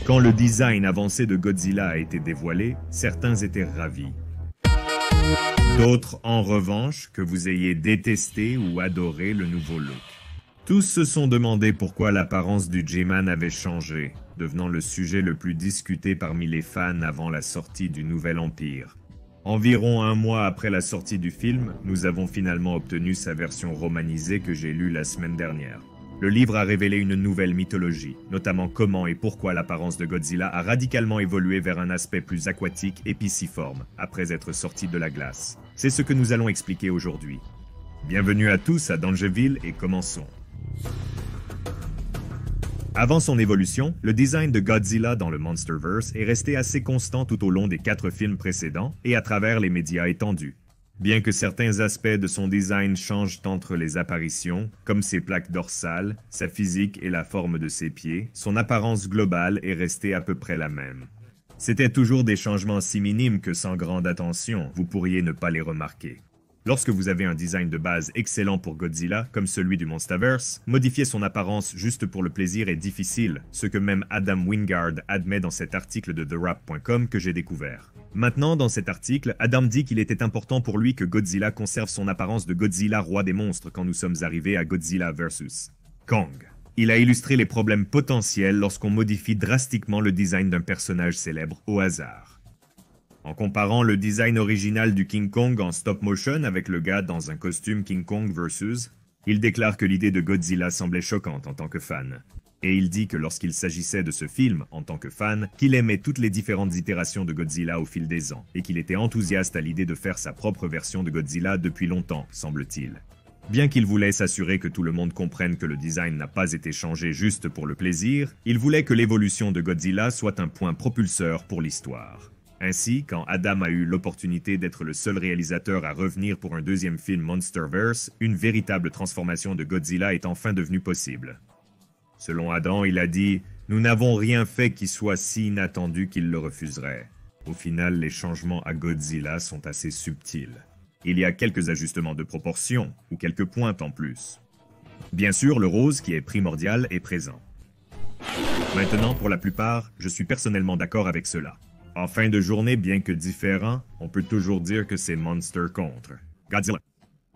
Quand le design avancé de Godzilla a été dévoilé, certains étaient ravis. D'autres, en revanche, que vous ayez détesté ou adoré le nouveau look. Tous se sont demandé pourquoi l'apparence du J-Man avait changé, devenant le sujet le plus discuté parmi les fans avant la sortie du Nouvel Empire. Environ un mois après la sortie du film, nous avons finalement obtenu sa version romanisée que j'ai lue la semaine dernière. Le livre a révélé une nouvelle mythologie, notamment comment et pourquoi l'apparence de Godzilla a radicalement évolué vers un aspect plus aquatique et pisciforme, après être sorti de la glace. C'est ce que nous allons expliquer aujourd'hui. Bienvenue à tous à Dangeville et commençons. Avant son évolution, le design de Godzilla dans le Monsterverse est resté assez constant tout au long des 4 films précédents et à travers les médias étendus. Bien que certains aspects de son design changent entre les apparitions, comme ses plaques dorsales, sa physique et la forme de ses pieds, son apparence globale est restée à peu près la même. C'étaient toujours des changements si minimes que sans grande attention, vous pourriez ne pas les remarquer. Lorsque vous avez un design de base excellent pour Godzilla, comme celui du Monsterverse, modifier son apparence juste pour le plaisir est difficile, ce que même Adam Wingard admet dans cet article de TheWrap.com que j'ai découvert. Maintenant, dans cet article, Adam dit qu'il était important pour lui que Godzilla conserve son apparence de Godzilla roi des monstres quand nous sommes arrivés à Godzilla vs. Kong. Il a illustré les problèmes potentiels lorsqu'on modifie drastiquement le design d'un personnage célèbre au hasard. En comparant le design original du King Kong en stop motion avec le gars dans un costume King Kong vs, il déclare que l'idée de Godzilla semblait choquante en tant que fan. Et il dit que lorsqu'il s'agissait de ce film, en tant que fan, qu'il aimait toutes les différentes itérations de Godzilla au fil des ans, et qu'il était enthousiaste à l'idée de faire sa propre version de Godzilla depuis longtemps, semble-t-il. Bien qu'il voulait s'assurer que tout le monde comprenne que le design n'a pas été changé juste pour le plaisir, il voulait que l'évolution de Godzilla soit un point propulseur pour l'histoire. Ainsi, quand Adam a eu l'opportunité d'être le seul réalisateur à revenir pour un deuxième film Monsterverse, une véritable transformation de Godzilla est enfin devenue possible. Selon Adam, il a dit « Nous n'avons rien fait qui soit si inattendu qu'il le refuserait. » Au final, les changements à Godzilla sont assez subtils. Il y a quelques ajustements de proportion, ou quelques pointes en plus. Bien sûr, le rose, qui est primordial, est présent. Maintenant, pour la plupart, je suis personnellement d'accord avec cela. En fin de journée, bien que différent, on peut toujours dire que c'est Monster contre Godzilla.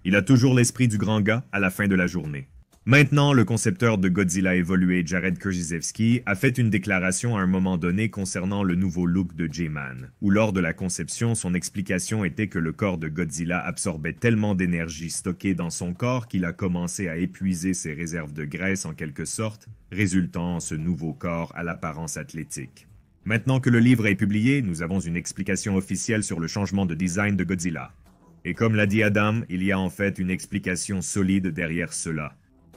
Il a toujours l'esprit du grand gars à la fin de la journée. Maintenant, le concepteur de Godzilla évolué, Jared Krzyzewski, a fait une déclaration à un moment donné concernant le nouveau look de J-Man, où lors de la conception, son explication était que le corps de Godzilla absorbait tellement d'énergie stockée dans son corps qu'il a commencé à épuiser ses réserves de graisse en quelque sorte, résultant en ce nouveau corps à l'apparence athlétique. Maintenant que le livre est publié, nous avons une explication officielle sur le changement de design de Godzilla. Et comme l'a dit Adam, il y a en fait une explication solide derrière cela.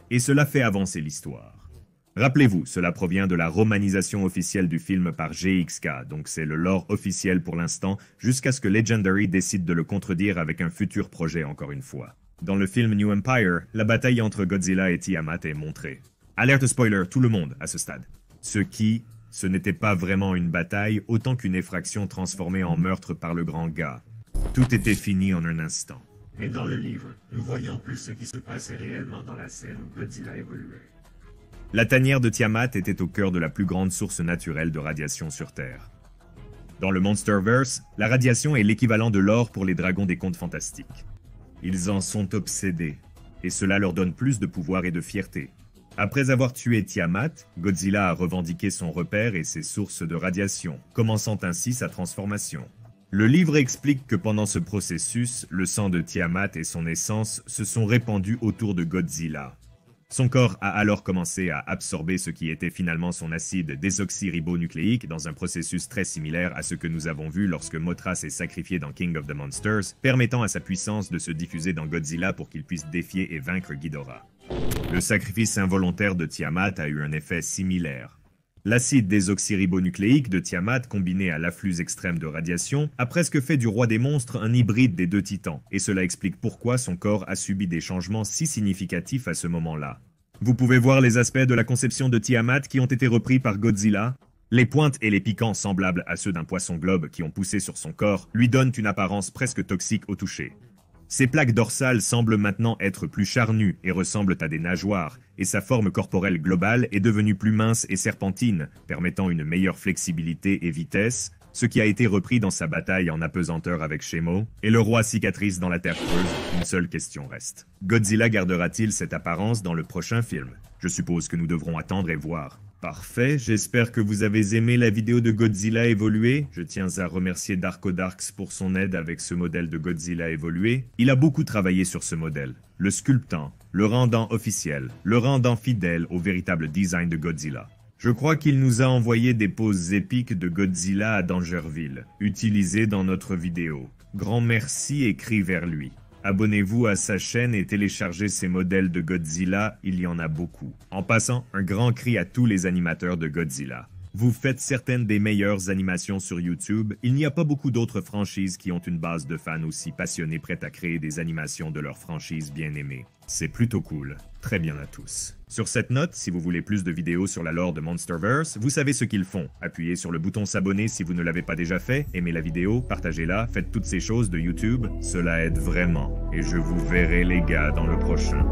Et cela fait avancer l'histoire. Rappelez-vous, cela provient de la romanisation officielle du film par GXK, donc c'est le lore officiel pour l'instant, jusqu'à ce que Legendary décide de le contredire avec un futur projet encore une fois. Dans le film New Empire, la bataille entre Godzilla et Tiamat est montrée. Alerte spoiler, tout le monde à ce stade. Ce n'était pas vraiment une bataille, autant qu'une effraction transformée en meurtre par le grand gars. Tout était fini en un instant. Et dans le livre, nous voyons plus ce qui se passait réellement dans la scène où Godzilla évoluait. La tanière de Tiamat était au cœur de la plus grande source naturelle de radiation sur Terre. Dans le Monsterverse, la radiation est l'équivalent de l'or pour les dragons des contes fantastiques. Ils en sont obsédés, et cela leur donne plus de pouvoir et de fierté. Après avoir tué Tiamat, Godzilla a revendiqué son repère et ses sources de radiation, commençant ainsi sa transformation. Le livre explique que pendant ce processus, le sang de Tiamat et son essence se sont répandus autour de Godzilla. Son corps a alors commencé à absorber ce qui était finalement son acide désoxyribonucléique dans un processus très similaire à ce que nous avons vu lorsque Mothra s'est sacrifié dans King of the Monsters, permettant à sa puissance de se diffuser dans Godzilla pour qu'il puisse défier et vaincre Ghidorah. Le sacrifice involontaire de Tiamat a eu un effet similaire. L'acide désoxyribonucléique de Tiamat, combiné à l'afflux extrême de radiation, a presque fait du roi des monstres un hybride des deux titans, et cela explique pourquoi son corps a subi des changements si significatifs à ce moment-là. Vous pouvez voir les aspects de la conception de Tiamat qui ont été repris par Godzilla. Les pointes et les piquants semblables à ceux d'un poisson globe qui ont poussé sur son corps lui donnent une apparence presque toxique au toucher. Ses plaques dorsales semblent maintenant être plus charnues et ressemblent à des nageoires, et sa forme corporelle globale est devenue plus mince et serpentine, permettant une meilleure flexibilité et vitesse, ce qui a été repris dans sa bataille en apesanteur avec Shemo, et le roi cicatrice dans la Terre creuse. Une seule question reste. Godzilla gardera-t-il cette apparence dans le prochain film? Je suppose que nous devrons attendre et voir. Parfait, j'espère que vous avez aimé la vidéo de Godzilla évolué. Je tiens à remercier Darko Darks pour son aide avec ce modèle de Godzilla évolué. Il a beaucoup travaillé sur ce modèle, le sculptant, le rendant officiel, le rendant fidèle au véritable design de Godzilla. Je crois qu'il nous a envoyé des poses épiques de Godzilla à Dangerville, utilisées dans notre vidéo. Grand merci et cri vers lui. Abonnez-vous à sa chaîne et téléchargez ses modèles de Godzilla, il y en a beaucoup. En passant, un grand cri à tous les animateurs de Godzilla. Vous faites certaines des meilleures animations sur YouTube, il n'y a pas beaucoup d'autres franchises qui ont une base de fans aussi passionnés prêts à créer des animations de leur franchise bien aimée. C'est plutôt cool. Très bien à tous. Sur cette note, si vous voulez plus de vidéos sur la lore de Monsterverse, vous savez ce qu'ils font. Appuyez sur le bouton s'abonner si vous ne l'avez pas déjà fait, aimez la vidéo, partagez-la, faites toutes ces choses de YouTube, cela aide vraiment. Et je vous verrai les gars dans le prochain.